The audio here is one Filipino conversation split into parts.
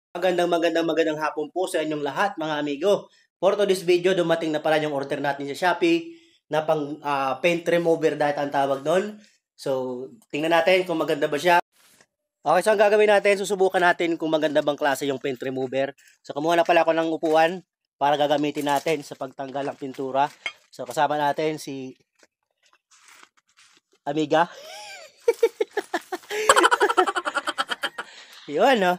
Magandang hapon po sa inyong lahat mga amigo. For today's video, dumating na pala yung order natin sa Shopee na pang paint remover dahil ang tawag doon. So, tingnan natin kung maganda ba siya. Okay, so ang gagawin natin, susubukan natin kung maganda bang klase yung paint remover. So, kumuha na pala ako ng upuan para gagamitin natin sa pagtanggal ng pintura. So, kasama natin si Amiga. Yun, no?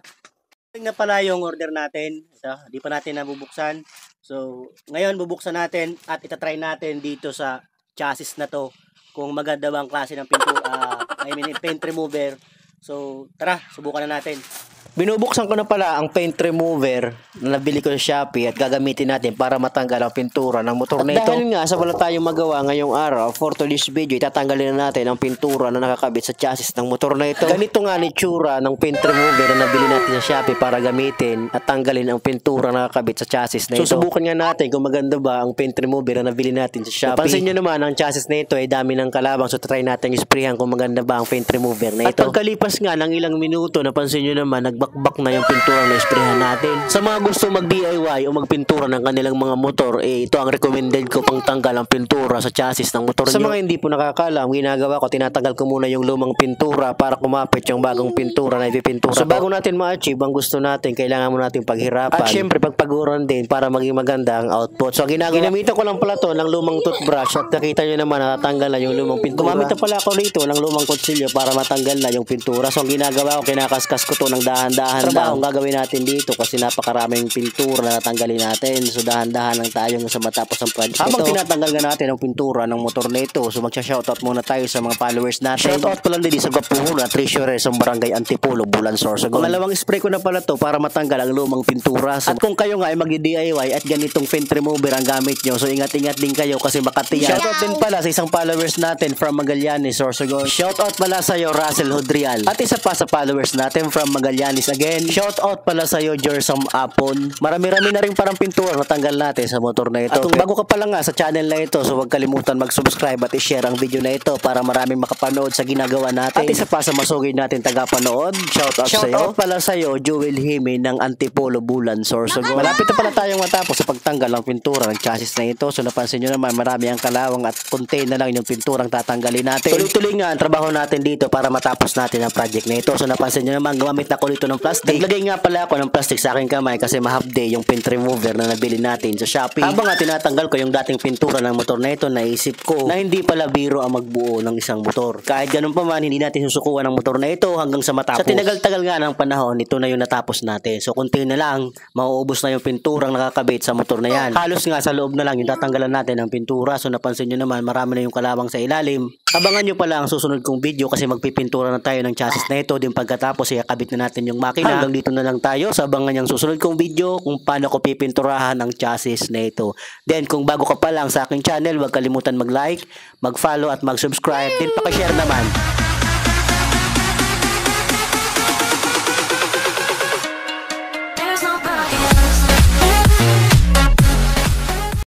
Na pala yung order natin. Ito, di pa natin nabubuksan. So, ngayon bubuksan natin at itatry natin dito sa chassis na to kung maganda bang klase ng pintura, paint remover. So, tara, subukan na natin. Binubuksan ko na pala ang paint remover na nabili ko sa Shopee at gagamitin natin para matanggal ang pintura ng motor na ito. Dahil nga sa wala tayong magawa ngayong araw, for today's video, itatanggalin na natin ang pintura na nakakabit sa chassis ng motor na ito. Ganito nga ni tsura ng paint remover na nabili natin sa Shopee para gamitin at tanggalin ang pintura na nakakabit sa chassis na ito. Susubukan nga natin kung maganda ba ang paint remover na nabili natin sa Shopee. Pansin nyo naman, ang chassis na ito ay dami ng kalabang, so try natin isprayhan kung maganda ba ang paint remover na ito. At pagkalipas nga ng ilang minuto, napansin nyo naman, nagbakbak na yung pintura na isprehan natin. Sa mga gusto mag-DIY o magpintura ng kanilang mga motor, ito ang recommended ko pang tanggal ang pintura sa chassis ng motor nyo. Sa mga hindi po nakakalam, ginagawa ko, tinatanggal ko muna yung lumang pintura para kumapit yung bagong pintura na ipipintura. So bago natin ma-achieve ang gusto natin, kailangan mo natin paghirapan. At syempre pagpaguran din para maging maganda ang output. So ginamitan ko lang pala to ng lumang toothbrush at nakita nyo naman natatanggal na yung lumang pintura. Gumamit na pala ako rito ng lumang kutsilyo para matanggal na yung pintura. So ang ginagawa ko, kinakaskas ko to ng dahan-dahan. Trabaho ang gagawin natin dito kasi napakaraming pintura na natanggalin natin. So dahan-dahan lang tayo sa matapos ang project. Habang tinatanggal nga natin ang pintura ng motor na ito, so magsha-shoutout muna tayo sa mga followers natin. Shoutout pala din sa Gapuhon at treasurer sa Barangay Antipolo, Bulansor. So pangalawang spray ko na pala to para matanggal ang lumang pintura. So, at kung kayo nga ay mag-DIY at ganitong paint remover ang gamit nyo, so ingat-ingat din kayo kasi makatiyan. Shoutout din pala sa isang followers natin from Magallanes, Sorsogon. Shoutout pala sa iyo, Russell Hodrial. At isa pa sa followers natin from Magallanes again. Shoutout pala sa iyo, Jersam Apon. Marami-rami na rin parang pintura na tanggal natin sa motor na ito. At kung bago ka pa lang nga sa channel na ito, so huwag kalimutan mag-subscribe at i-share ang video na ito para maraming makapanood sa ginagawa natin. At isa pa sa masugid natin tagapanood, shoutout sa iyo. Shoutout pala sa iyo, Joel Hime ng Antipolo, Bulansor. So malapit na pala tayong matapos sa pagtanggal ng pintura ng chassis na ito. So napansin nyo naman, marami ang kalawang at konti na lang yung pinturang tatanggalin natin. Tuloy-tuloy nga ang trabaho natin dito para matapos natin ang project na ito. So napansin nyo naman, gumamit ako dito ng plastic. Naglagay nga pala ako ng plastic sa aking kamay kasi ma-half-day yung paint remover na nabili natin sa Shopee. Habang nga tinatanggal ko yung dating pintura ng motor na ito, naisip ko na hindi pala biro ang magbuo ng isang motor. Kahit ganun pa man, hindi natin susukuan ang motor na ito hanggang sa matapos. Sa tinagal-tagal nga ng panahon, ito na yung natapos natin. So kunti na lang, mauubos na yung pinturang nakakabit sa motor na yan. Halos nga sa loob na lang yung tatanggalan natin ng pintura. So napansin nyo naman, marami na yung kalawang sa ilalim. Abangan nyo pala ang susunod kong video kasi magpipintura na tayo ng chassis na ito. Din pagkatapos, ikakabit na natin yung makina. Hanggang dito na lang tayo sa abangan yung susunod kong video kung paano ko pipinturahan ang chassis na ito. Then kung bago ka pa lang sa aking channel, huwag kalimutan mag-like, mag-follow at mag-subscribe. Din pakishare naman